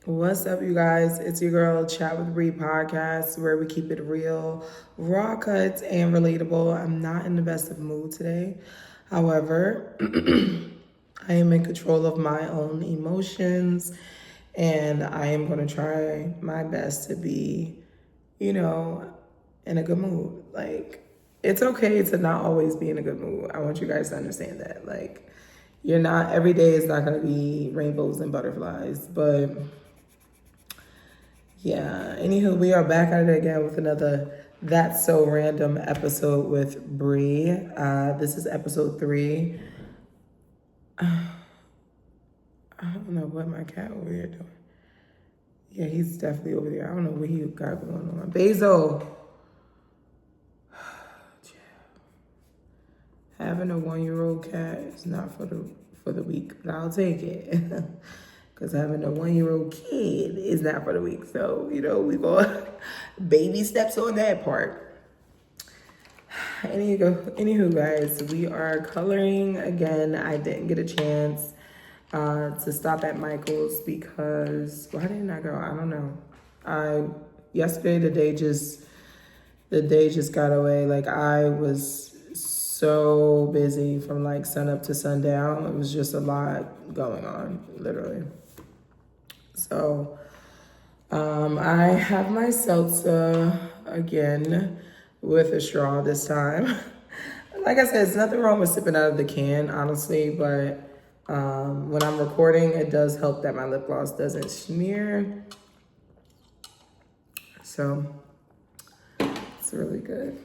What's up, you guys? It's your girl, Chat with BRI podcast, where we keep it real, raw cuts, and relatable. I'm not in the best of mood today. However, I am in control of my own emotions, and I am going to try my best to be, in a good mood. Like, it's okay to not always be in a good mood. I want you guys to understand that. Like, every day is not going to be rainbows and butterflies, but yeah, anywho, we are back at it again with another That's So Random episode with Bree. This is episode 3. I don't know what my cat over there doing. Yeah, he's definitely over there. I don't know what he got going on. Basil. Having a 1-year-old cat is not for the weak, but I'll take it. Because having a 1-year-old kid is not for the weak. So, we go baby steps on that part. Anywho, guys, we are coloring again. I didn't get a chance to stop at Michael's because why didn't I go? I don't know. Yesterday the day just got away. Like, I was so busy from like sun up to sundown. It was just a lot going on, literally. So I have my seltzer again with a straw this time. Like I said, there's nothing wrong with sipping out of the can, honestly, but when I'm recording, it does help that my lip gloss doesn't smear. So it's really good.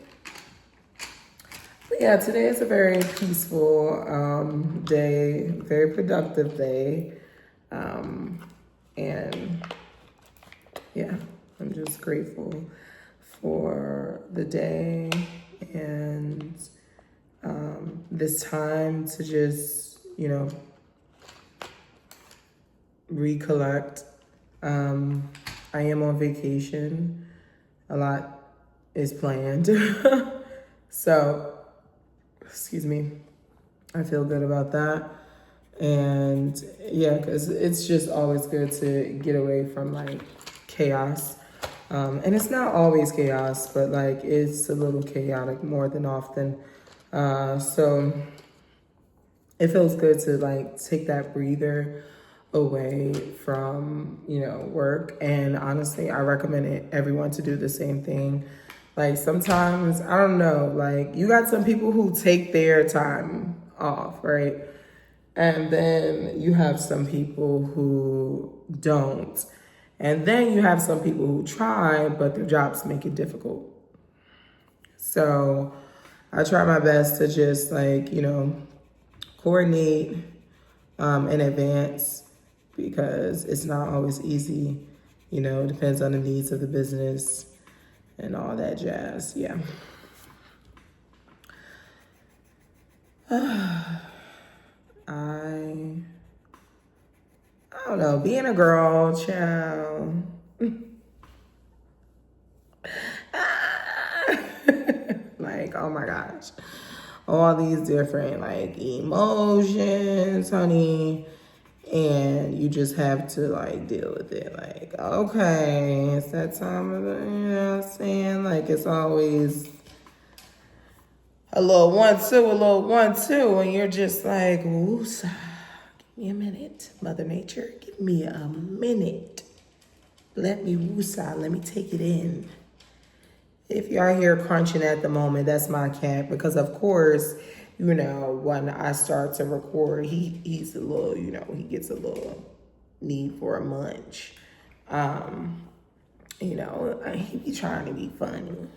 But yeah, today is a very peaceful day, very productive day. And yeah, I'm just grateful for the day and this time to just, recollect. I am on vacation. A lot is planned. So, excuse me, I feel good about that. And yeah, because it's just always good to get away from like chaos. And it's not always chaos, but like it's a little chaotic more than often. So it feels good to like take that breather away from, work. And honestly, I recommend everyone to do the same thing. Like sometimes, I don't know, like you got some people who take their time off, right? And then you have some people who don't. And then you have some people who try, but their jobs make it difficult. So I try my best to just like, coordinate in advance because it's not always easy. It depends on the needs of the business and all that jazz. Yeah. I don't know, being a girl, child. Like, oh my gosh. All these different like emotions, honey. And you just have to like deal with it. Like, okay, it's that time of the, you know what I'm saying? Like it's always a little 1-2, and you're just like, woosah. Give me a minute, Mother Nature. Give me a minute. Let me woosah. Let me take it in. If y'all hear crunching at the moment, that's my cat. Because of course, when I start to record, he's a little, he gets a little need for a munch. He be trying to be funny.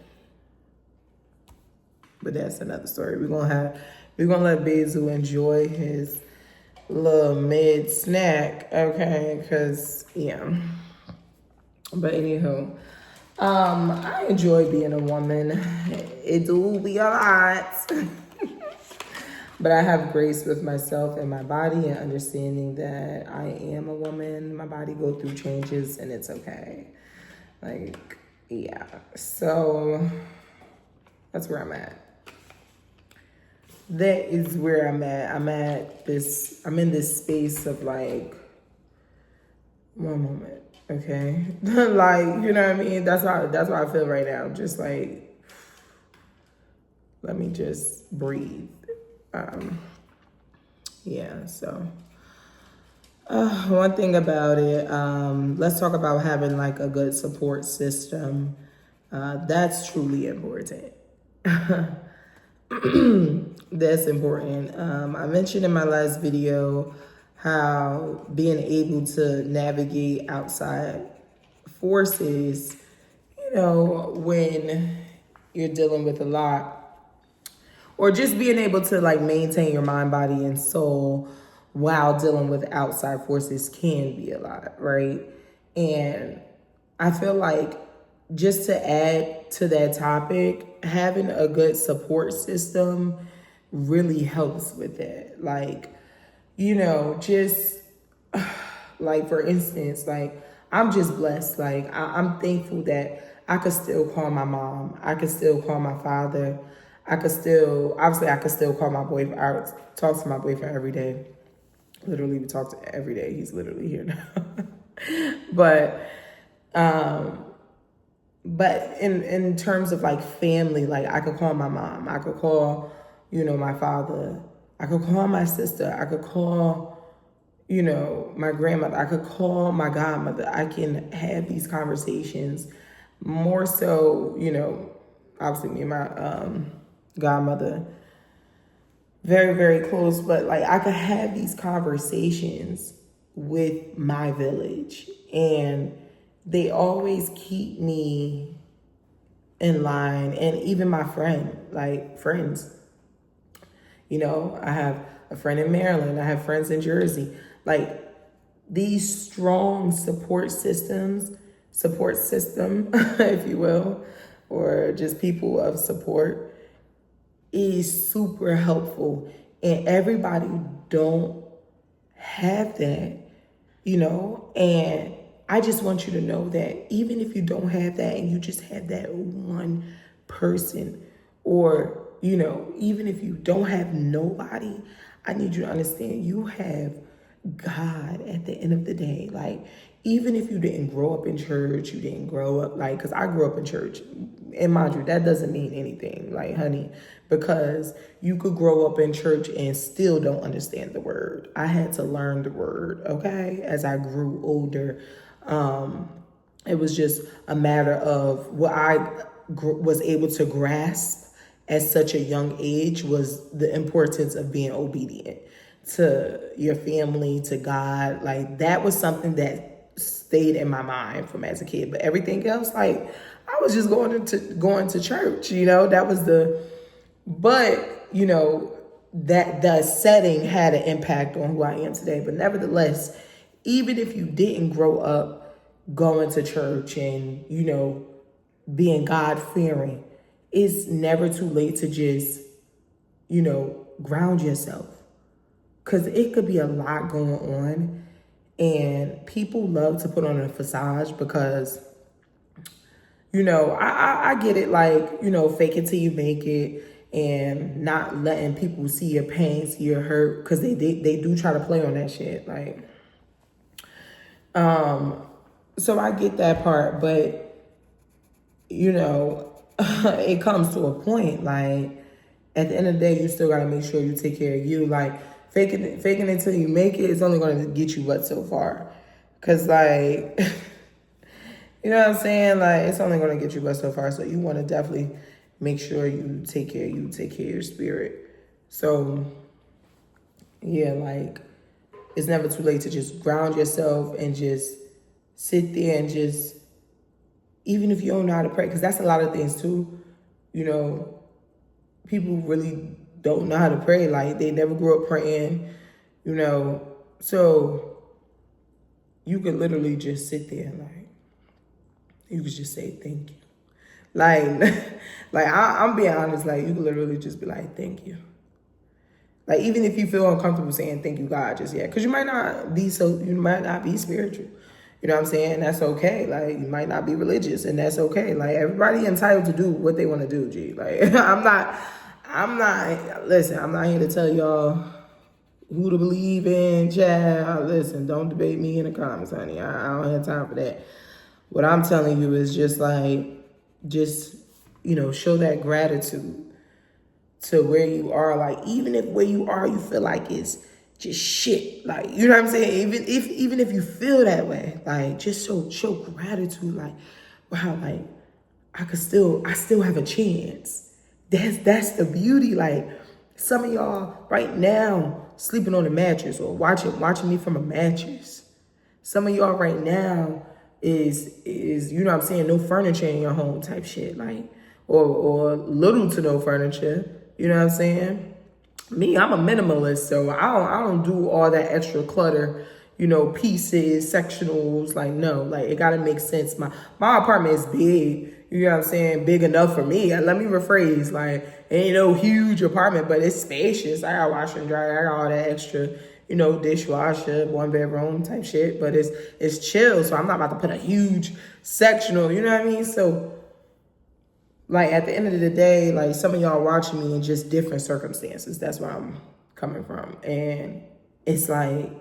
But that's another story. We're gonna let Basil enjoy his little mid snack, okay? Because yeah. But anywho, I enjoy being a woman. It do be a lot. But I have grace with myself and my body and understanding that I am a woman. My body go through changes and it's okay. Like, yeah. So that's where I'm at. That is where I'm at. I'm in this space of like One moment, okay? Like, you know what I mean? That's how I feel right now. Just like, let me just breathe. Yeah, so one thing about it, let's talk about having like a good support system. That's truly important. That's important. I mentioned in my last video how being able to navigate outside forces, when you're dealing with a lot, or just being able to like maintain your mind, body, and soul while dealing with outside forces can be a lot, right? And I feel like, just to add to that topic, having a good support system really helps with that. Like, just like, for instance, like, I'm just blessed. Like, I'm thankful that I could still call my mom. I could still call my father. I could still call my boyfriend. I talk to my boyfriend every day. Literally, we talk to every day. He's literally here now. But in terms of like family, like, I could call my mom. I could call, my father. I could call my sister. I could call, my grandmother. I could call my godmother. I can have these conversations more so, obviously me and my godmother, very, very close, but like, I could have these conversations with my village, and they always keep me in line. And even my friends, I have a friend in Maryland. I have friends in Jersey. Like, these strong support system, if you will, or just people of support, is super helpful. And everybody don't have that, and I just want you to know that even if you don't have that and you just have that one person, or, even if you don't have nobody, I need you to understand you have God at the end of the day. Like, even if you didn't grow up in church, you didn't grow up, like, because I grew up in church. And mind you, that doesn't mean anything, like, honey, because you could grow up in church and still don't understand the word. I had to learn the word, okay, as I grew older. It was just a matter of what I was able to grasp at such a young age was the importance of being obedient to your family, to God. Like, that was something that stayed in my mind from as a kid. But everything else, like, I was just going to church, that was but that the setting had an impact on who I am today. But nevertheless, even if you didn't grow up going to church and, being God-fearing, it's never too late to just, ground yourself. Because it could be a lot going on. And people love to put on a facade because, I get it, like, fake it till you make it, and not letting people see your pain, see your hurt, because they do try to play on that shit. Like, so I get that part, but, it comes to a point, like, at the end of the day, you still got to make sure you take care of you. Like, faking it till you make it is only going to get you but so far. Because, like, you know what I'm saying? Like, it's only going to get you but so far. So you want to definitely make sure you take care of you, take care of your spirit. So, yeah, like, it's never too late to just ground yourself and just sit there and just, even if you don't know how to pray, because that's a lot of things too, people really don't know how to pray. Like, they never grew up praying, so you could literally just sit there and, like, you could just say thank you. Like, I'm being honest, like, you could literally just be like, thank you. Like, even if you feel uncomfortable saying thank you, God, just yet, because you might not be spiritual. You know what I'm saying? That's okay. Like, you might not be religious, and that's okay. Like, everybody entitled to do what they want to do, G. Like, I'm not here to tell y'all who to believe in, child. Listen, don't debate me in the comments, honey. I don't have time for that. What I'm telling you is just like, just, show that gratitude to where you are. Like, even if where you are, you feel like it's just shit. Like, you know what I'm saying? Even if you feel that way, like, just show gratitude. Like, wow, like, I still have a chance. That's the beauty. Like, some of y'all right now sleeping on a mattress or watching me from a mattress. Some of y'all right now is you know what I'm saying, no furniture in your home type shit, like, or little to no furniture. You know what I'm saying? Me, I'm a minimalist, so I don't do all that extra clutter, pieces, sectionals. Like, no, like, it gotta make sense. My apartment is big, you know what I'm saying? Big enough for me. Let me rephrase, like, it ain't no huge apartment, but it's spacious. I got washer and dryer, I got all that extra, dishwasher, 1 bedroom type shit, but it's chill, so I'm not about to put a huge sectional, you know what I mean? So, like, at the end of the day, like, some of y'all watching me in just different circumstances. That's where I'm coming from. And it's like,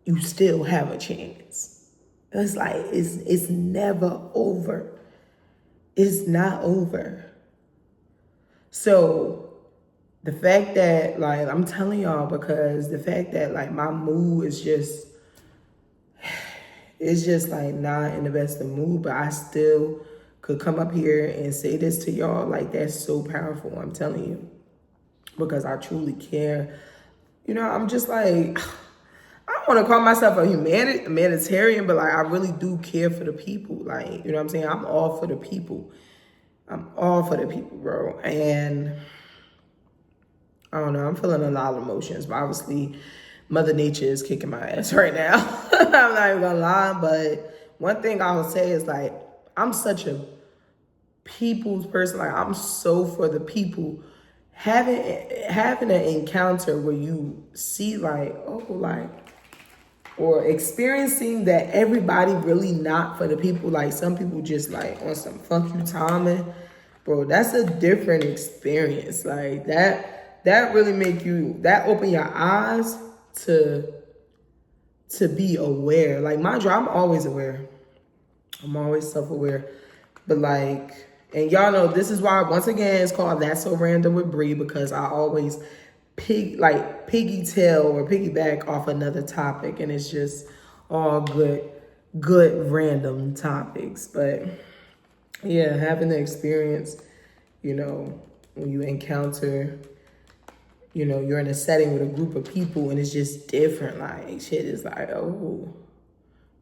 you still have a chance. It's like, it's never over. It's not over. So the fact that, like, I'm telling y'all, because the fact that, like, my mood is just, it's just like not in the best of mood, but I still could come up here and say this to y'all, like, that's so powerful, I'm telling you, because I truly care. I'm just like, I don't want to call myself a humanitarian, but, like, I really do care for the people. Like, you know what I'm saying? I'm all for the people. I'm all for the people, bro. And I don't know, I'm feeling a lot of emotions, but obviously Mother Nature is kicking my ass right now. I'm not even gonna lie, but one thing I will say is, like, I'm such a people's person. Like, I'm so for the people. Having an encounter where you see, like, oh, like, or experiencing that everybody really not for the people. Like, some people just, like, on some fuck you timing, bro. That's a different experience. Like, that really make you, that open your eyes to be aware. Like, mind you, I'm always aware. I'm always self-aware. But, like, and y'all know this is why, once again, it's called That's So Random with BRI, because I always piggytail or piggyback off another topic, and it's just all good random topics. But yeah, having the experience, when you encounter, you're in a setting with a group of people and it's just different. Like, shit is like, oh,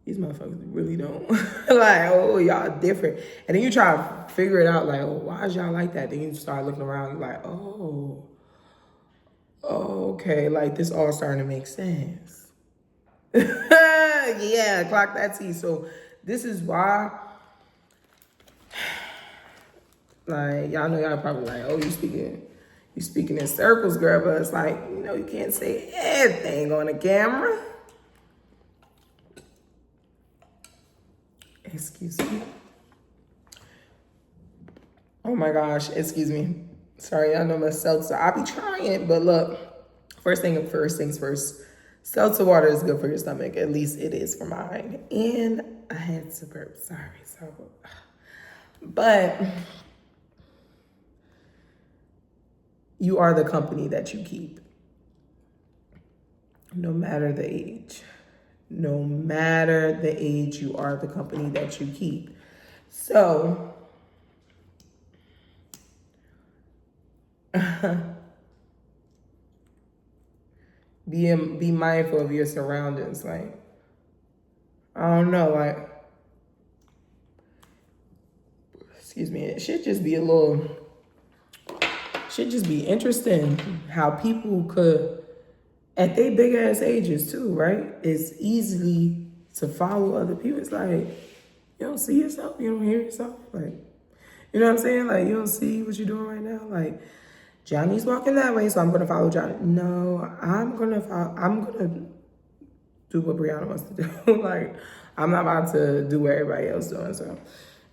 these motherfuckers really don't. Like, oh, y'all different. And then you try to figure it out, like, oh, why is y'all like that? Then you start looking around, you're like, oh, okay, like, this all starting to make sense. Yeah, clock that T. So this is why, like, y'all know y'all probably like, oh, you speaking in circles, girl, but it's like, you can't say everything on the camera. Excuse me. Oh my gosh, excuse me. Sorry, I know my seltzer. I be trying, but look, first things first. Seltzer water is good for your stomach. At least it is for mine. And I had to burp. Sorry. So, but you are the company that you keep. No matter the age. No matter the age, you are the company that you keep. So, be mindful of your surroundings. Like, I don't know, like, excuse me, it should just be interesting how people could, at their big ass ages too, right? It's easily to follow other people. It's like, you don't see yourself, you don't hear yourself. Like, you know what I'm saying? Like, you don't see what you're doing right now. Like, Johnny's walking that way, so I'm gonna follow Johnny. No, I'm gonna do what Brianna wants to do. Like, I'm not about to do what everybody else doing. So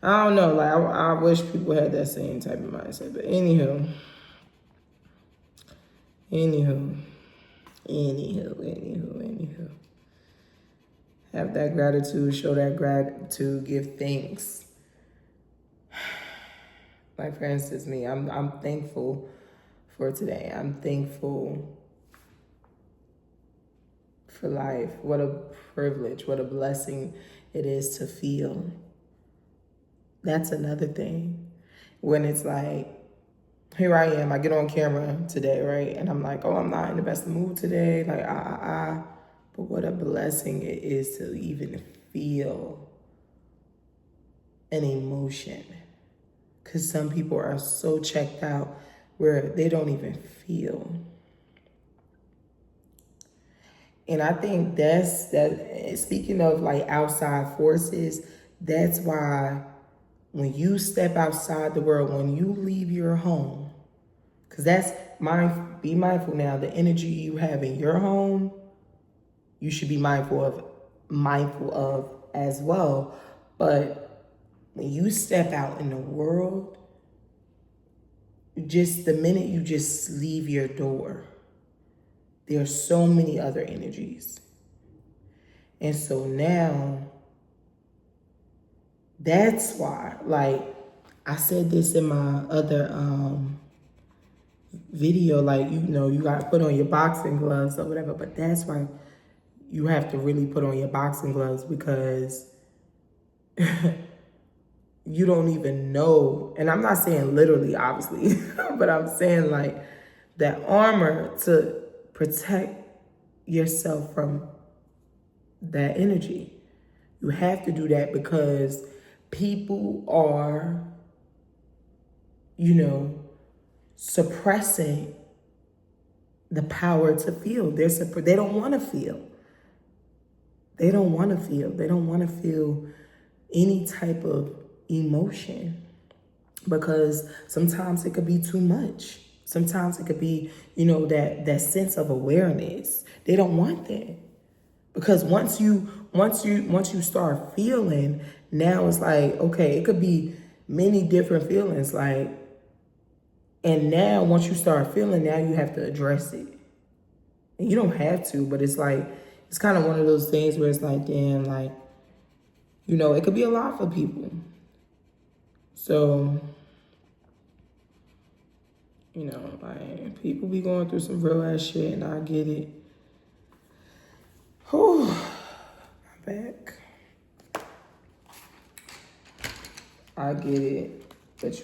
I don't know. Like, I wish people had that same type of mindset. But anywho. Anywho. Have that gratitude, show that gratitude, give thanks. Like, for instance, me, I'm thankful for today. I'm thankful for life. What a privilege, what a blessing it is to feel. That's another thing. When it's like, here I am, I get on camera today, right? And I'm like, oh, I'm not in the best mood today. Like, But what a blessing it is to even feel an emotion. Because some people are so checked out where they don't even feel. And I think that speaking of like outside forces, that's why when you step outside the world, when you leave your home, because be mindful now, the energy you have in your home, you should be mindful of as well. But when you step out in the world, just the minute you just leave your door, there are so many other energies. And so now, that's why, like, I said this in my other video, like, you got to put on your boxing gloves or whatever, but that's why you have to really put on your boxing gloves, because you don't even know. And I'm not saying literally, obviously, but I'm saying like that armor to protect yourself from that energy. You have to do that because people are, suppressing the power to feel. They don't want to feel. They don't want to feel. They don't want to feel any type of emotion, because sometimes it could be too much. Sometimes it could be, that sense of awareness. They don't want that, because once you start feeling, now it's like, okay, it could be many different feelings, like, and now once you start feeling, now you have to address it. And you don't have to, but it's like, it's kind of one of those things where it's like, damn, like, it could be a lot for people. So, like, people be going through some real ass shit, and I get it. Whew, I'm back. I get it, but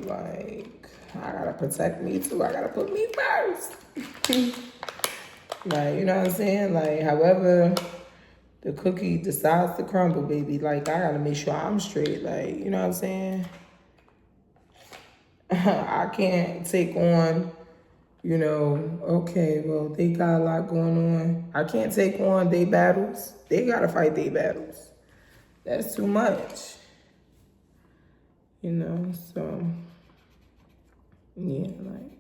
like, I gotta protect me too. I gotta put me first. Like, you know what I'm saying? Like, however the cookie decides to crumble, baby, like, I gotta make sure I'm straight. Like, you know what I'm saying? I can't take on, okay, well, they got a lot going on. I can't take on their battles. They gotta fight their battles. That's too much. So, yeah, like,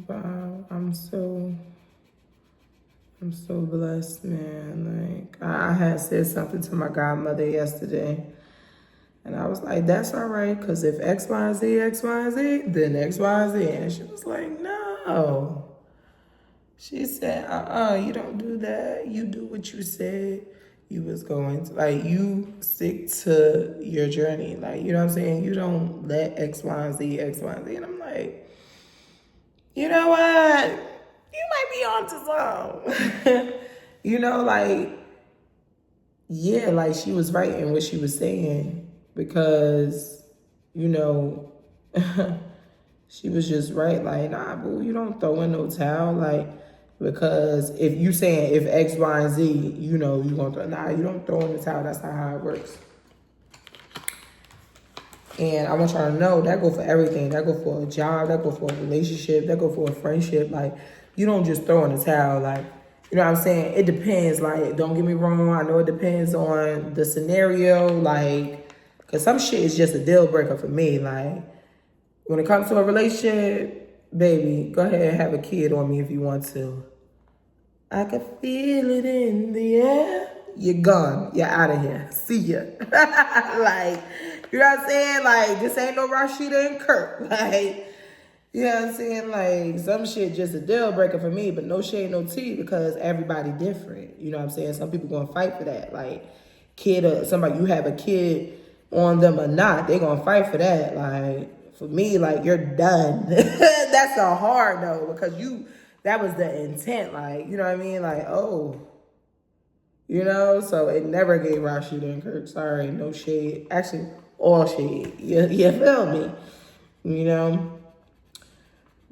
but I'm so blessed, man. Like, I had said something to my godmother yesterday, and I was like, that's all right, because if X, Y, Z, then X, Y, Z. And she was like, no. She said, you don't do that. You do what you said you was going to. Like, you stick to your journey. Like, you know what I'm saying? You don't let X, Y, Z. And I'm like, you know what? You might be onto something. Like, yeah, like, she was right in what she was saying, because, she was just right. Like, nah, boo, you don't throw in no towel. Like, because if you saying if X, Y, and Z, you gonna throw, nah, you don't throw in the towel. That's not how it works. And I want y'all to know that go for everything. That go for a job. That go for a relationship. That go for a friendship. Like, you don't just throw in the towel. Like, you know what I'm saying? It depends. Like, don't get me wrong. I know it depends on the scenario. Like, because some shit is just a deal breaker for me. Like, when it comes to a relationship, baby, go ahead and have a kid on me if you want to. I can feel it in the air. You're gone. You're out of here. See ya. Like, you know what I'm saying? Like, this ain't no Rashida and Kirk. Like, You know what I'm saying? Like, some shit just a deal breaker for me, but no shade, no tea, because everybody different. You know what I'm saying? Some people gonna fight for that. Like, kid or somebody, you have a kid on them or not, they gonna fight for that. Like, for me, like, you're done. That's a hard no, because that was the intent. Like, you know what I mean? Like, oh, you know? So it never gave Rashida and Kirk. Sorry, no shade. Actually, all shade. You feel me? You know?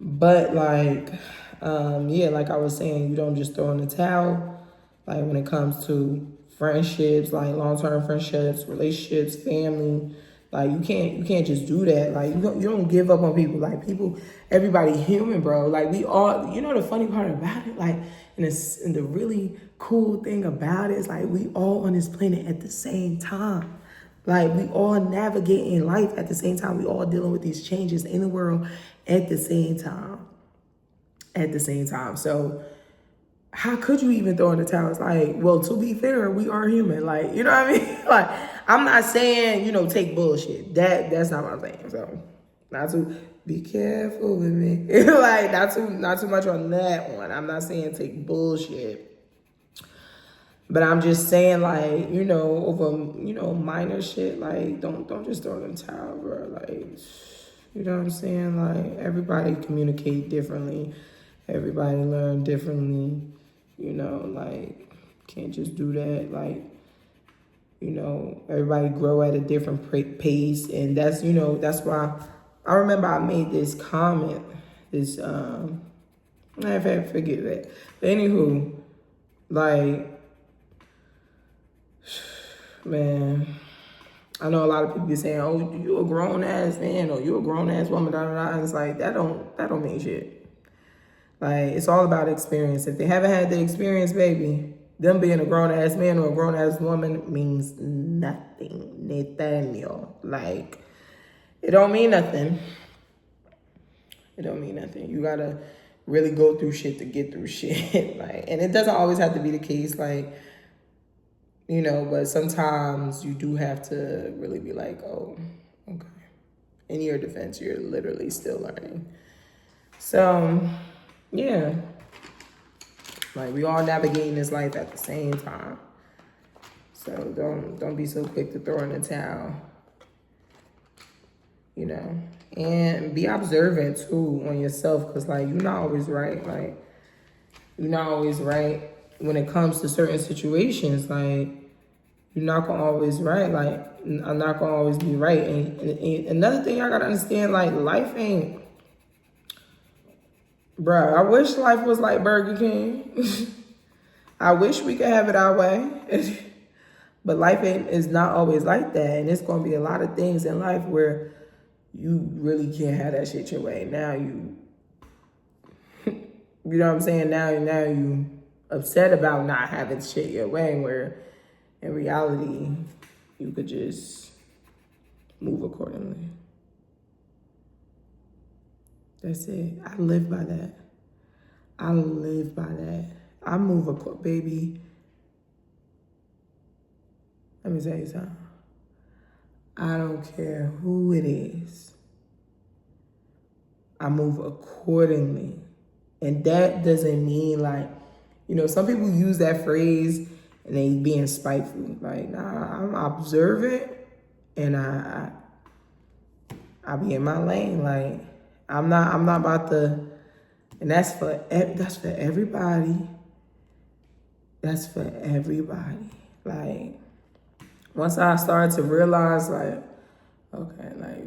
But like, yeah, like I was saying, you don't just throw in the towel. Like when it comes to friendships, like long-term friendships, relationships, family, like you can't just do that. Like you don't give up on people. Like people, everybody human, bro. Like we all, you know, the funny part about it, like, and the really cool thing about it is like we all on this planet at the same time. Like we all navigating life at the same time. We all dealing with these changes in the world at the same time. At the same time. So how could you even throw in the towel? It's like, well, to be fair, we are human. Like, you know what I mean? Like, I'm not saying, you know, take bullshit. That's not what I'm saying. So not to be careful with me. Like, not too much on that one. I'm not saying take bullshit. But I'm just saying, like, you know, over, you know, minor shit, like, don't just throw it in the towel, bro. Like, you know what I'm saying? Like, everybody communicate differently. Everybody learn differently. You know, like, can't just do that. Like, you know, everybody grow at a different pace. And that's, you know, that's why I remember I made this comment. This, I forget that. But anywho, like, man, I know a lot of people be saying, "Oh, you a grown ass man," or "You a grown ass woman." Da, da, da. And it's like that don't mean shit. Like it's all about experience. If they haven't had the experience, baby, them being a grown ass man or a grown ass woman means nothing. Nathaniel, like it don't mean nothing. It don't mean nothing. You gotta really go through shit to get through shit. Like, and it doesn't always have to be the case. Like, you know, but sometimes you do have to really be like, oh, okay. In your defense, you're literally still learning. So, yeah. Like, we all navigating this life at the same time. So don't be so quick to throw in the towel. You know? And be observant, too, on yourself. Because, like, you're not always right. Like, you're not always right when it comes to certain situations. Like, you're not gonna always right. Like, I'm not gonna always be right. And another thing I gotta understand, like, life ain't, bruh, I wish life was like Burger King. I wish we could have it our way. But life is not always like that. And it's gonna be a lot of things in life where you really can't have that shit your way. Now you know what I'm saying? Now you upset about not having shit your way, where in reality, you could just move accordingly. That's it. I live by that. I live by that. I move accordingly, baby. Let me tell you something. I don't care who it is. I move accordingly. And that doesn't mean like, you know, some people use that phrase and they being spiteful. Like, nah, I'm observant and I be in my lane. Like, I'm not about to, and that's for everybody. That's for everybody. Like, once I started to realize, like, okay, like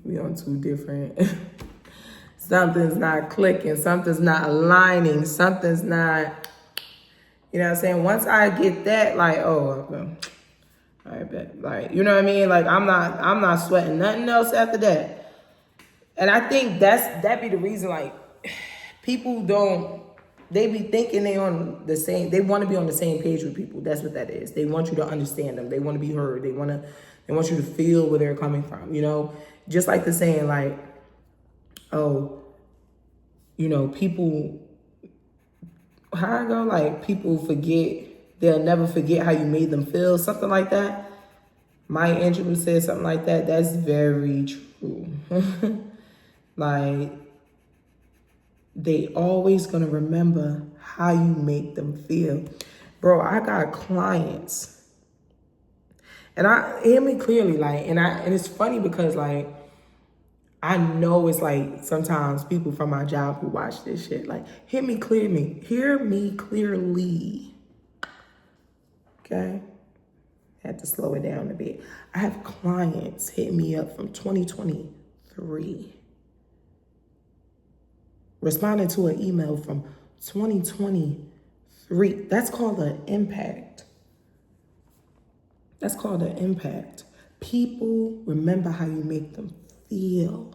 we on two different, something's not clicking, something's not aligning, something's not, you know what I'm saying? Once I get that, like, oh, okay, all right, bet. Like, you know what I mean? Like, I'm not sweating nothing else after that. And I think that be the reason, like, people they be thinking they on the same, they want to be on the same page with people. That's what that is. They want you to understand them. They want to be heard. They want you to feel where they're coming from, you know? Just like the saying, like, oh, you know, people, how I go, like, people forget, they'll never forget how you made them feel, something like that. Maya Angelou said something like that. That's very true. Like, they always gonna remember how you make them feel. Bro, I got clients, and I hear me clearly, like, and it's funny because like I know it's like sometimes people from my job who watch this shit, like, hear me clearly. Okay? Had to slow it down a bit. I have clients hit me up from 2023, responding to an email from 2023. That's called an impact. That's called an impact. People remember how you make them feel.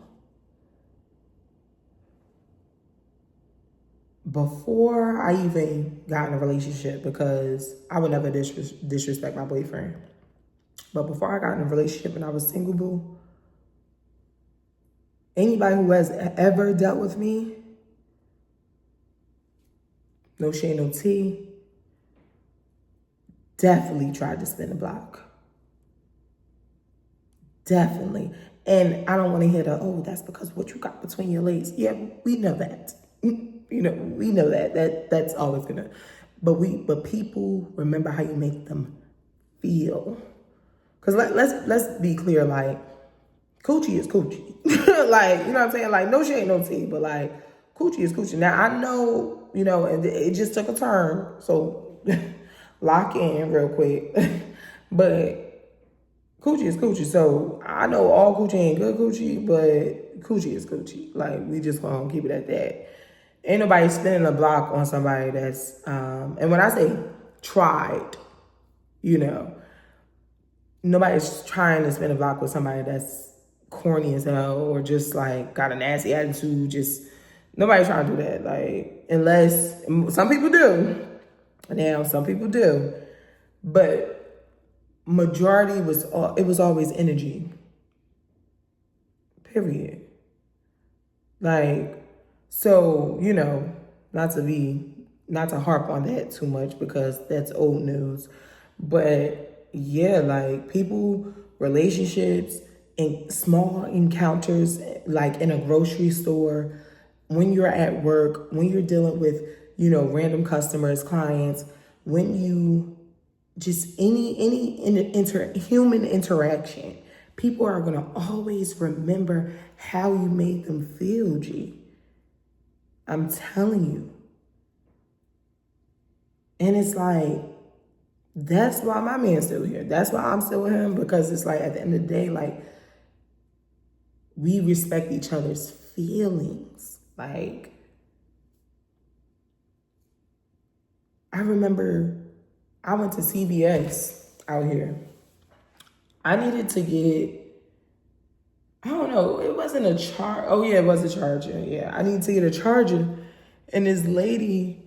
Before I even got in a relationship, because I would never disrespect my boyfriend. But before I got in a relationship and I was single, boo, anybody who has ever dealt with me, no shade, no tea, definitely tried to spin the block. Definitely. And I don't want to hear the, oh, that's because what you got between your legs. Yeah, we know that. You know, we know that. That's always gonna. But people remember how you make them feel. Cause let's be clear, like, coochie is coochie. Like, you know what I'm saying? Like, no shade, no tea, but like, coochie is coochie. Now I know, you know, and it just took a turn, so lock in real quick. But coochie is coochie. So I know all coochie ain't good coochie, but coochie is coochie. Like, we just gonna keep it at that. Ain't nobody spinning a block on somebody that's, and when I say tried, you know, nobody's trying to spin a block with somebody that's corny as hell or just like got a nasty attitude. Just nobody's trying to do that. Like, unless some people do. Now, some people do, but majority it was always energy. Period. Like, so, you know, not to harp on that too much because that's old news. But yeah, like, people, relationships, and small encounters, like in a grocery store, when you're at work, when you're dealing with, you know, random customers, clients, when you just any human interaction, people are gonna always remember how you made them feel, G. I'm telling you. And it's like, that's why my man's still here. That's why I'm still with him, because it's like, at the end of the day, like, we respect each other's feelings. Like, I remember I went to CVS out here. I needed to get, I don't know, it wasn't a charge. Oh yeah, it was a charger. Yeah, I needed to get a charger. And this lady,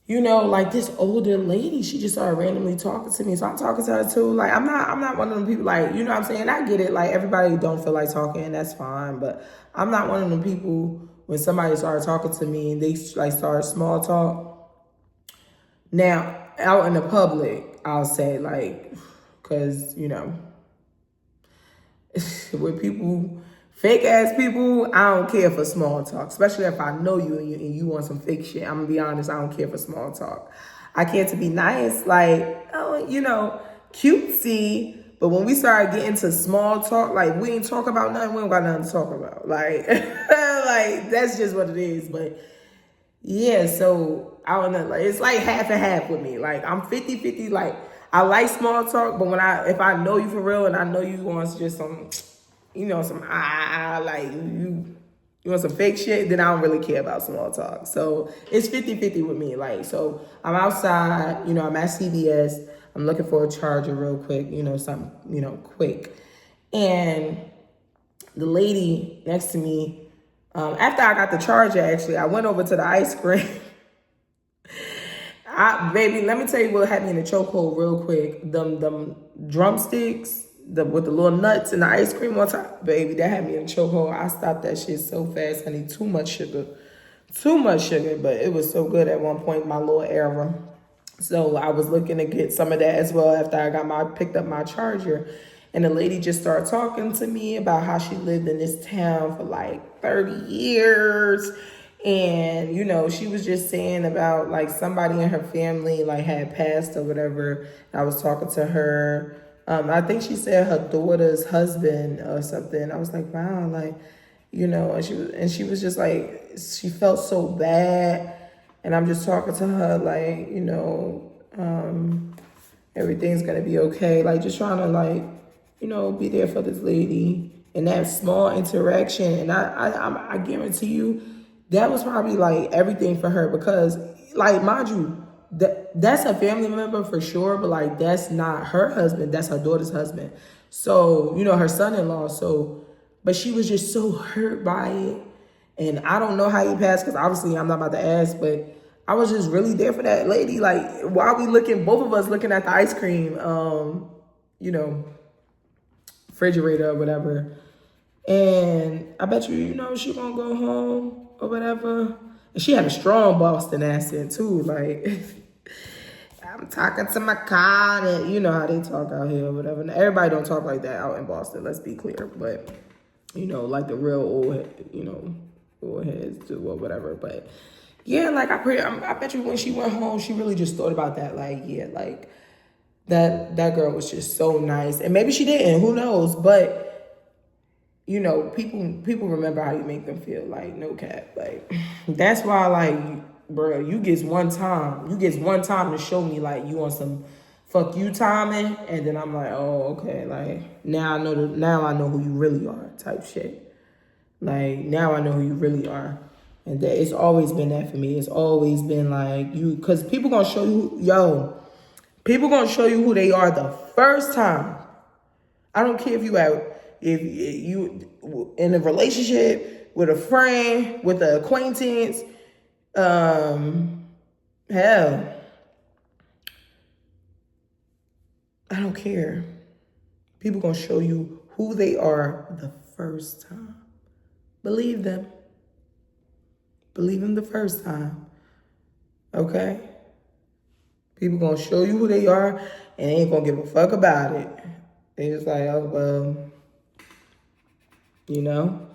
you know, like, this older lady, she just started randomly talking to me. So I'm talking to her too. Like, I'm not one of them people, like, you know what I'm saying? I get it. Like, everybody don't feel like talking, that's fine. But I'm not one of them people, when somebody started talking to me and they like start small talk. Now, out in the public, I'll say, like, cause, you know, with people, fake ass people, I don't care for small talk. Especially if I know you and you want some fake shit. I'm gonna be honest, I don't care for small talk. I care to be nice, like, oh, you know, cutesy. But when we start getting to small talk, like, we ain't talk about nothing, we don't got nothing to talk about. Like, like, that's just what it is. But yeah, so I don't know, like, it's like half and half with me. Like, I'm 50-50, like, I like small talk, but if I know you for real and I know you want just some, you know, some like, you want some fake shit, then I don't really care about small talk. So it's 50-50 with me. Like, so I'm outside, you know, I'm at CVS, I'm looking for a charger real quick, you know, something, you know, quick. And the lady next to me, after I got the charger, actually, I went over to the ice cream. Baby, let me tell you what had me in the chokehold real quick. Them drumsticks, with the little nuts and the ice cream on top, baby, that had me in the chokehold. I stopped that shit so fast, honey. Too much sugar, but it was so good at one point, my little era. So I was looking to get some of that as well after I picked up my charger. And the lady just started talking to me about how she lived in this town for like 30 years. And, you know, she was just saying about like somebody in her family like had passed or whatever. I was talking to her. I think she said her daughter's husband or something. I was like, wow, like, you know, and she was just like, she felt so bad. And I'm just talking to her like, you know, everything's gonna be okay. Like just trying to like, you know, be there for this lady. And that small interaction, and I guarantee you, that was probably like everything for her because, like, mind you, that's a family member for sure, but like that's not her husband. That's her daughter's husband. So, you know, her son-in-law. So, but she was just so hurt by it. And I don't know how he passed because obviously I'm not about to ask, but I was just really there for that lady. Like while we looking, both of us looking at the ice cream, you know, refrigerator or whatever. And I bet you, you know, she gonna go home or whatever. And she had a strong Boston accent too. Like, I'm talking to my car, and you know how they talk out here or whatever. Now, everybody don't talk like that out in Boston, let's be clear. But, you know, like the real old, you know, old heads do or whatever. But yeah, like I bet you when she went home, she really just thought about that. Like, yeah, like that girl was just so nice. And maybe she didn't, who knows? But you know, people remember how you make them feel, like, no cap. Like, that's why, like, bro, you get one time to show me, like, you on some fuck you timing, and then I'm like, oh, okay, like, now I know who you really are type shit. Like, now I know who you really are. And that it's always been that for me. It's always been, like, you, because people gonna show you, people gonna show you who they are the first time. I don't care if you in a relationship with a friend, with an acquaintance, hell, I don't care. People gonna show you who they are the first time. Believe them. Believe them the first time. Okay? People gonna show you who they are and they ain't gonna give a fuck about it. They just like, oh, well, you know?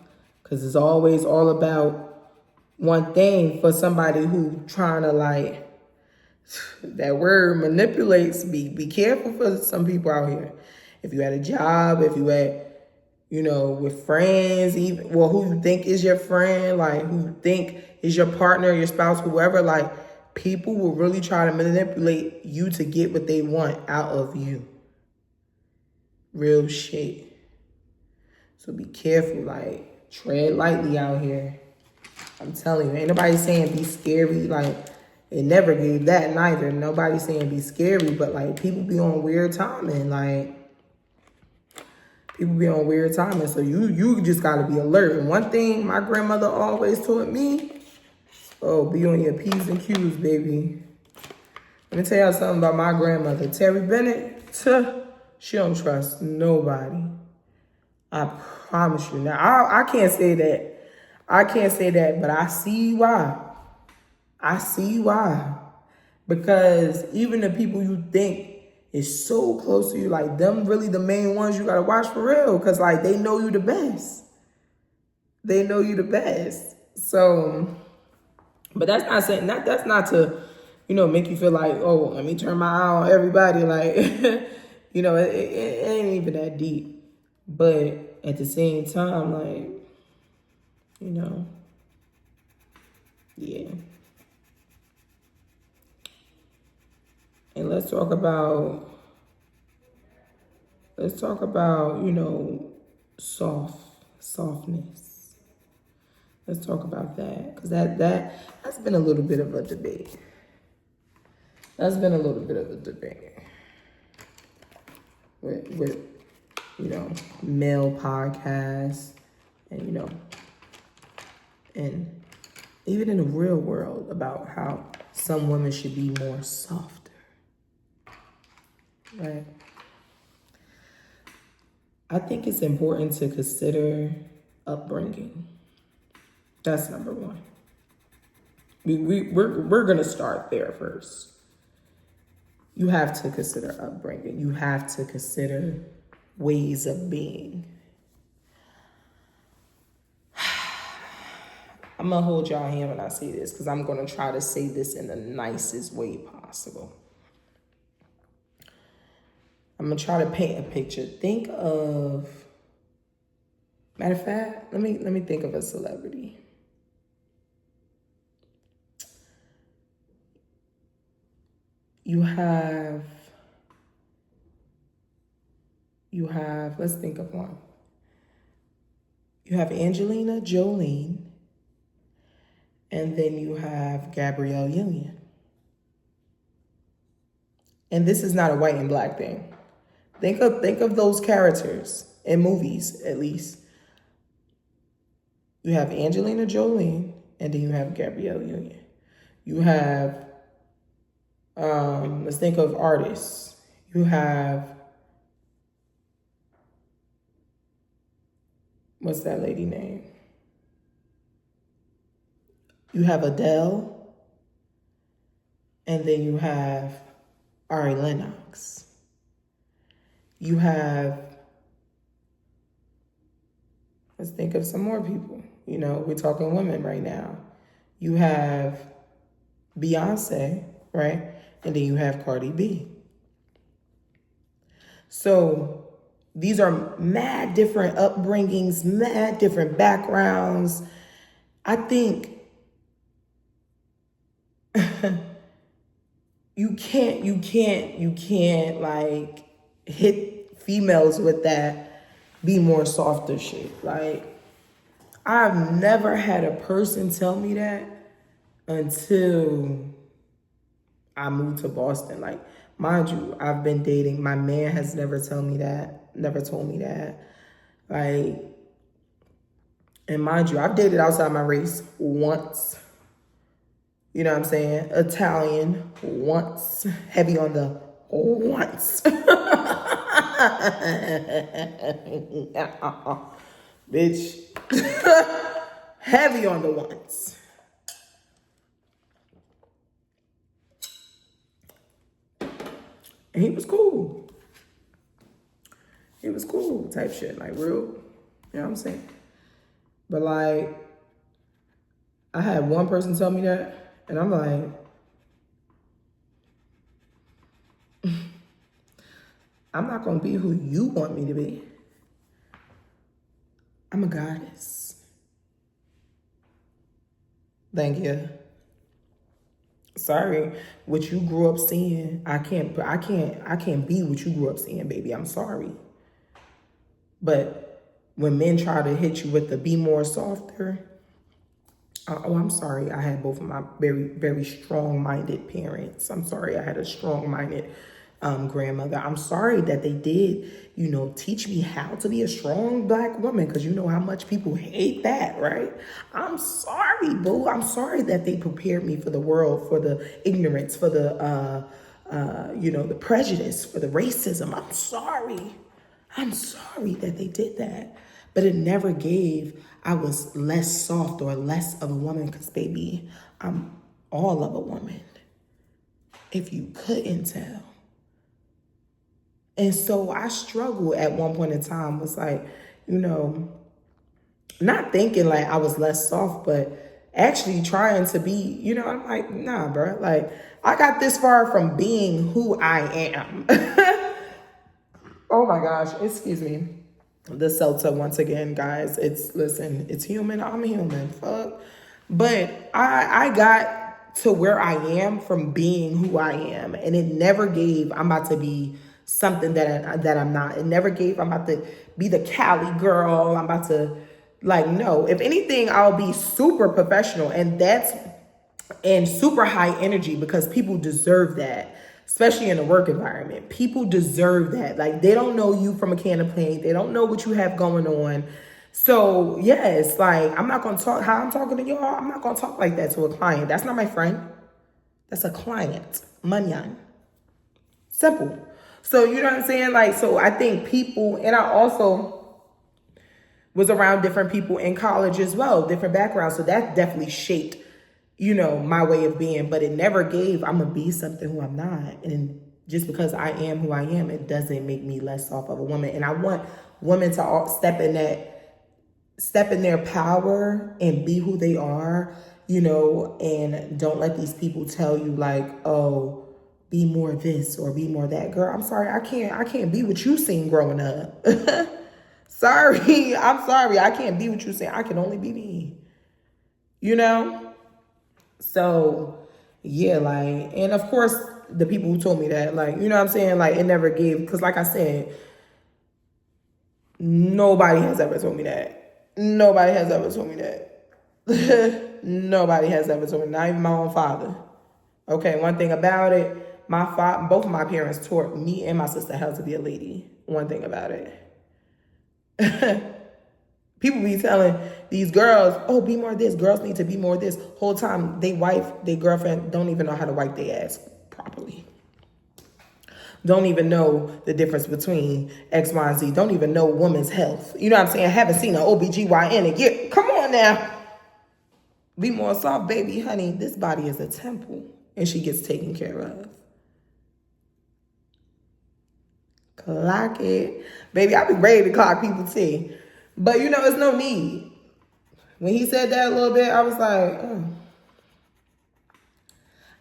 Because it's always all about one thing for somebody who trying to, like, that word manipulates. Be careful for some people out here. If you had a job, if you had, you know, with friends, even, well, who you think is your friend, like, who you think is your partner, your spouse, whoever, like, people will really try to manipulate you to get what they want out of you. Real shit. So be careful, like, tread lightly out here. I'm telling you, ain't nobody saying be scary. Like, it never gave that neither. Nobody's saying be scary, but like people be on weird timing. Like, people be on weird timing. So you just gotta be alert. And one thing my grandmother always taught me, oh, be on your P's and Q's, baby. Let me tell y'all something about my grandmother. Terry Bennett, she don't trust nobody. I promise you. Now, I can't say that. I can't say that, but I see why. I see why. Because even the people you think is so close to you, like them really the main ones you gotta watch for real. Because like they know you the best. They know you the best. So, but that's not saying, that's not to, you know, make you feel like, oh, let me turn my eye on everybody. Like, you know, it ain't even that deep. But at the same time, like, you know, yeah. And let's talk about, you know, softness. Let's talk about that. Because that's been a little bit of a debate. That's been a little bit of a debate. With you know, male podcasts and, you know, and even in the real world about how some women should be more softer. Right? I think it's important to consider upbringing. That's number one. We're gonna start there first. You have to consider upbringing. You have to consider ways of being. I'm gonna hold y'all hand when I say this, because I'm gonna try to say this in the nicest way possible. I'm gonna try to paint a picture. Think of, matter of fact, let me think of a celebrity. You have, let's think of one. You have Angelina Jolie, and then you have Gabrielle Union. And this is not a white and black thing. Think of those characters in movies, at least. You have Angelina Jolie, and then you have Gabrielle Union. You have, let's think of artists. You have, what's that lady name? You have Adele, and then you have Ari Lennox. You have, let's think of some more people. You know, we're talking women right now. You have Beyonce, right? And then you have Cardi B. So these are mad different upbringings, mad different backgrounds. I think you can't like hit females with that be more softer shit. Like, I've never had a person tell me that until I moved to Boston. Like, mind you, I've been dating. My man has never told me that. Like, and mind you, I've dated outside my race once. You know what I'm saying? Italian once. Heavy on the once. Bitch. Heavy on the once. And he was cool. He was cool type shit. Like, real. You know what I'm saying? But like, I had one person tell me that, and I'm like, I'm not gonna be who you want me to be. I'm a goddess. Thank you. Sorry, what you grew up seeing, I can't be what you grew up seeing, baby. I'm sorry. But when men try to hit you with the be more softer, oh, I'm sorry. I had both of my very, very strong-minded parents. I'm sorry. I had a strong-minded grandmother. I'm sorry that they did, you know, teach me how to be a strong Black woman, because you know how much people hate that, right? I'm sorry, boo. I'm sorry that they prepared me for the world, for the ignorance, for the, you know, the prejudice, for the racism. I'm sorry. I'm sorry that they did that. But it never gave I was less soft or less of a woman, because, baby, I'm all of a woman, if you couldn't tell. And so I struggled at one point in time, was like, you know, not thinking like I was less soft, but actually trying to be, you know, I'm like, nah, bro. Like, I got this far from being who I am. Oh my gosh, excuse me. The seltzer once again, guys. Listen, it's human. I'm human. Fuck. But I got to where I am from being who I am. And it never gave I'm about to be something that I'm not. It never gave I'm about to be the Cali girl. I'm about to, like, no. If anything, I'll be super professional. And super high energy, because people deserve that. Especially in a work environment. People deserve that. Like, they don't know you from a can of paint. They don't know what you have going on. So, yes, like, I'm not going to talk how I'm talking to y'all. I'm not going to talk like that to a client. That's not my friend. That's a client. Manyan. Simple. So, you know what I'm saying? Like, so I think people, and I also was around different people in college as well, different backgrounds. So that definitely shaped, you know, my way of being, but it never gave I'm gonna be something who I'm not. And just because I am who I am, it doesn't make me less off of a woman. And I want women to all step in step in their power and be who they are, you know, and don't let these people tell you like, oh, be more this or be more that. Girl, I'm sorry, I can't be what you seen growing up. Sorry, I'm sorry, I can't be what you seen. I can only be me. You know? So yeah, like, and of course the people who told me that, like, you know what I'm saying? Like, it never gave, because like I said, nobody has ever told me that. Nobody has ever told me that. Nobody has ever told me, not even my own father. Okay, one thing about it, both of my parents taught me and my sister how to be a lady. One thing about it. People be telling these girls, oh, be more this. Girls need to be more this. Whole time, they girlfriend don't even know how to wipe their ass properly. Don't even know the difference between X, Y, and Z. Don't even know women's health. You know what I'm saying? Haven't seen an OBGYN in years. Come on now. Be more soft, baby, honey. This body is a temple, and she gets taken care of. Clock it. Baby, I be ready to clock people too. But, you know, there's no need. When he said that a little bit, I was like, oh.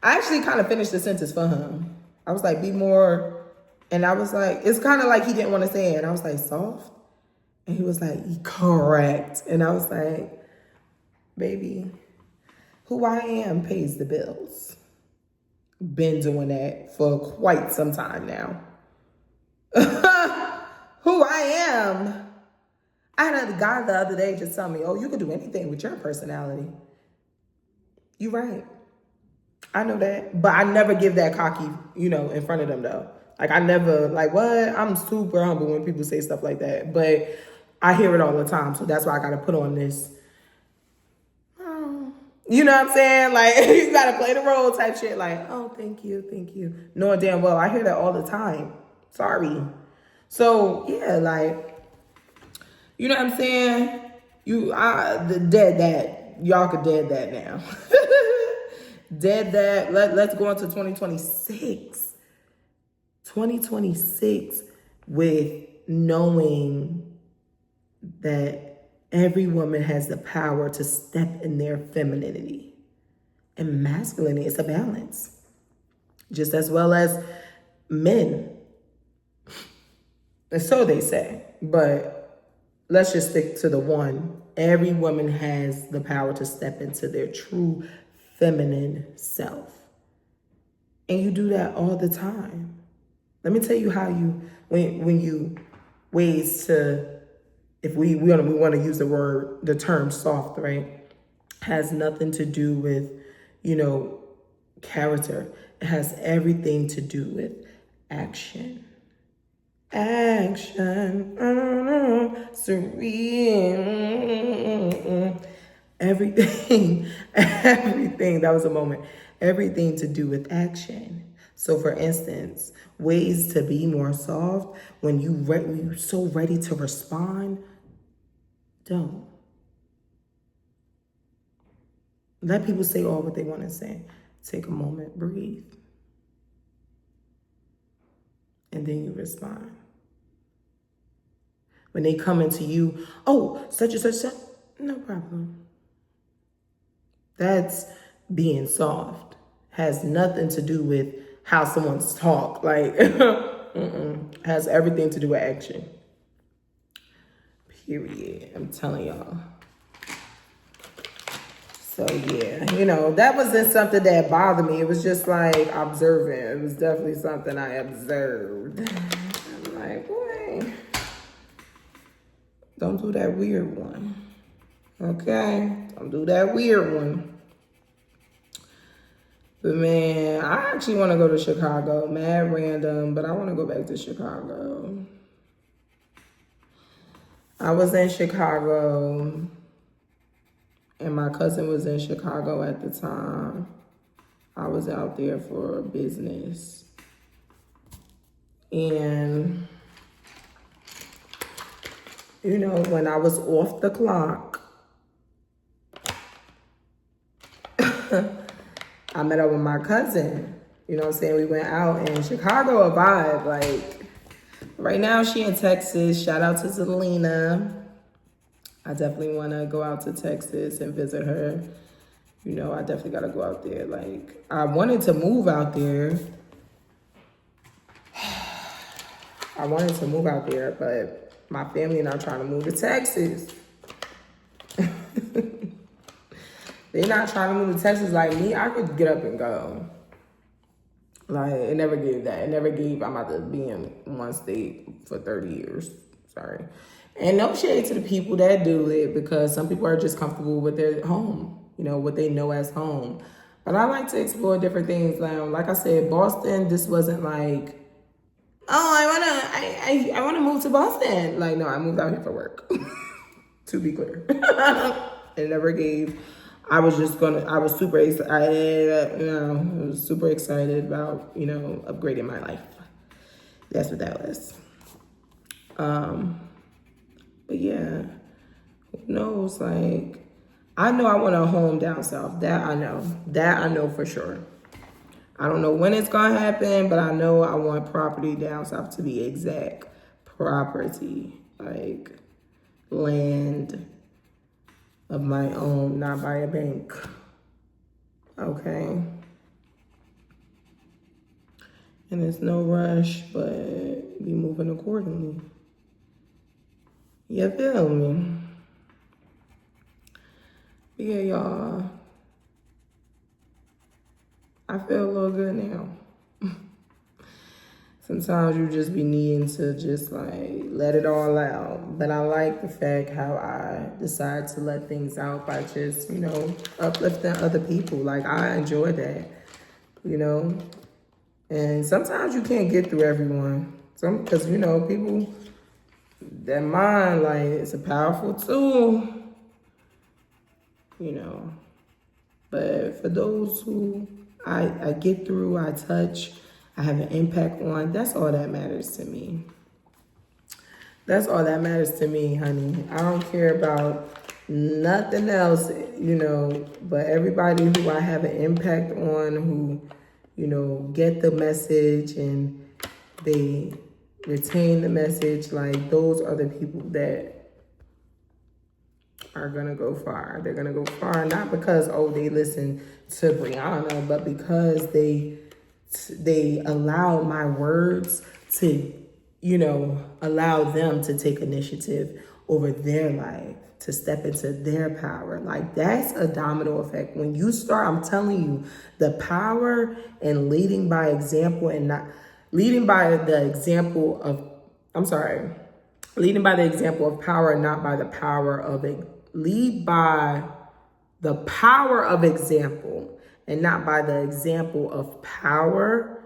I actually kind of finished the sentence for him. I was like, be more. And I was like, it's kind of like he didn't want to say it. And I was like, soft? And he was like, correct. And I was like, baby, who I am pays the bills. Been doing that for quite some time now. Who I am. I had a guy the other day just tell me, oh, you can do anything with your personality. You're right. I know that. But I never give that cocky, you know, in front of them, though. Like, I never, like, what? I'm super humble when people say stuff like that. But I hear it all the time. So that's why I got to put on this. Oh. You know what I'm saying? Like, you got to play the role type shit. Like, oh, thank you, thank you. Knowing damn well, I hear that all the time. Sorry. So, yeah, like, you know what I'm saying? Dead that. Y'all could dead that now. Dead that. Let's go into 2026. 2026 with knowing that every woman has the power to step in their femininity. And masculinity is a balance. Just as well as men. And so they say. But let's just stick to the one. Every woman has the power to step into their true feminine self. And you do that all the time. Let me tell you how when you ways to, if we want to use the term soft, right? Has nothing to do with, you know, character. It has everything to do with action. Action, serene, everything, that was a moment, everything to do with action. So for instance, ways to be more soft, when you're so ready to respond, don't. Let people say all what they want to say. Take a moment, breathe. And then you respond. When they come into you, oh, such and such, no problem. That's being soft. Has nothing to do with how someone's talk. Like, has everything to do with action. Period. I'm telling y'all. So yeah, you know, that wasn't something that bothered me. It was just like observing. It was definitely something I observed. I'm like, boy, don't do that weird one. Okay? Don't do that weird one. But man, I actually want to go to Chicago. Mad random, but I want to go back to Chicago. I was in Chicago, and my cousin was in Chicago at the time. I was out there for business. And, you know, when I was off the clock, I met up with my cousin. You know what I'm saying? We went out in Chicago, a vibe. Like, right now she in Texas. Shout out to Zelina. I definitely want to go out to Texas and visit her. You know, I definitely got to go out there. Like, I wanted to move out there. But my family not trying to move to Texas. They not trying to move to Texas like me. I could get up and go. Like, it never gave that. It never gave, I'm about to be in one state for 30 years. Sorry. And no shade to the people that do it, because some people are just comfortable with their home, you know, what they know as home. But I like to explore different things. Like I said, Boston, this wasn't like, oh, I wanna move to Boston. Like, no, I moved out here for work. To be clear. It never gave. I was super excited, I was super excited about, upgrading my life. That's what that was. But yeah, who knows? Like, I know I want a home down south. That I know for sure. I don't know when it's gonna happen, but I know I want property down south, to be exact. Property, like land of my own, not by a bank. Okay. And there's no rush, but be moving accordingly. You feel me? Yeah, y'all. I feel a little good now. Sometimes you just be needing to just like let it all out. But I like the fact how I decide to let things out by just, uplifting other people. Like, I enjoy that, And sometimes you can't get through everyone. Because, people, their mind, like, it's a powerful tool, But for those who I get through, I touch, I have an impact on, that's all that matters to me. That's all that matters to me, honey. I don't care about nothing else, but everybody who I have an impact on, who, get the message and they retain the message, like, those are the people that are gonna go far. They're gonna go far, not because, they listen to Brianna, but because they allow my words to, allow them to take initiative over their life, to step into their power. Like, that's a domino effect. When you start, I'm telling you, the power in leading by example and not leading by the example of, leading by the example of power, not by the power of it. Lead by the power of example and not by the example of power.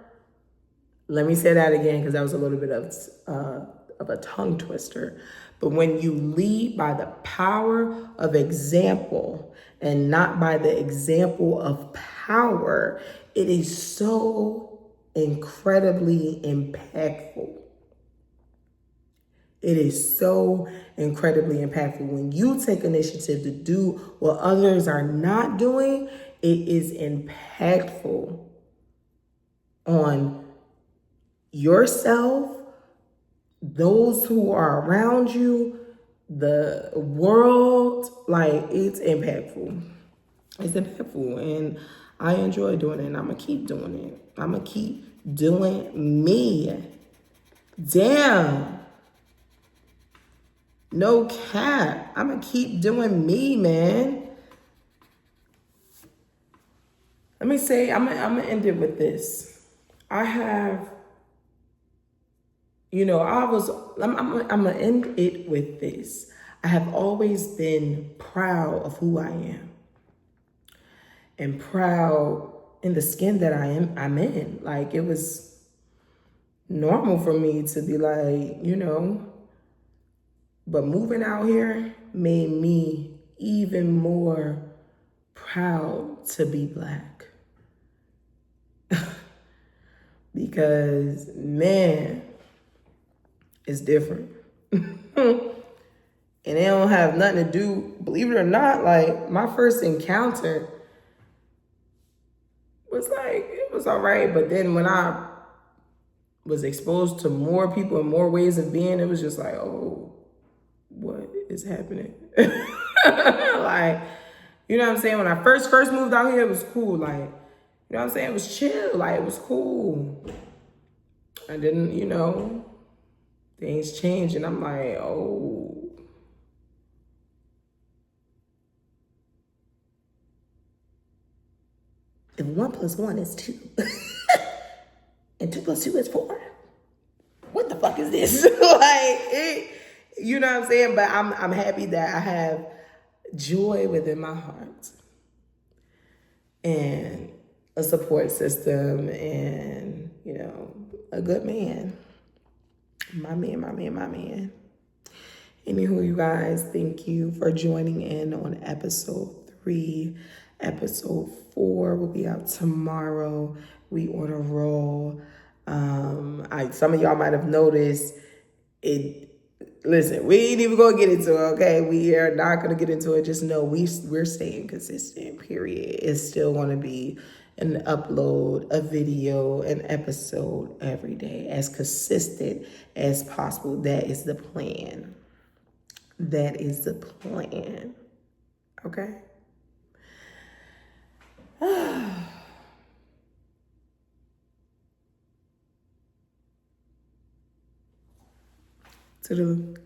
Let me say that again, because that was a little bit of a tongue twister. But when you lead by the power of example and not by the example of power, it is so incredibly impactful. It is so incredibly impactful. When you take initiative to do what others are not doing, it is impactful on yourself, those who are around you, the world. Like, it's impactful. It's impactful, and I enjoy doing it, and I'm going to keep doing it. I'm going to keep doing me. Damn. No cap. I'm going to keep doing me, man. Let me say, I'm going to end it with this. I have, I'm going to end it with this. I have always been proud of who I am and proud in the skin that I'm in. Like, it was normal for me to be like, but moving out here made me even more proud to be Black. Because, man, it's different. And they don't have nothing to do, believe it or not, like, my first encounter was like, it was all right. But then when I was exposed to more people and more ways of being, it was just like, oh, what is happening. Like, you know what I'm saying? When I first moved out here, it was cool. Like, you know what I'm saying? It was chill. Like, it was cool. And then, you know, things change, and I'm like, oh. If 1 + 1 is 2, and 2 + 2 is 4, what the fuck is this? You know what I'm saying? But I'm happy that I have joy within my heart and a support system and, you know, a good man. My man. Anywho, you guys, thank you for joining in on episode 3. Episode 4 will be out tomorrow. We on a roll. Some of y'all might have noticed it. Listen, we ain't even gonna get into it, okay? We are not gonna get into it. Just know we're staying consistent, period. It's still gonna be an upload, a video, an episode every day, as consistent as possible. That is the plan. That is the plan. Okay? Toodaloo.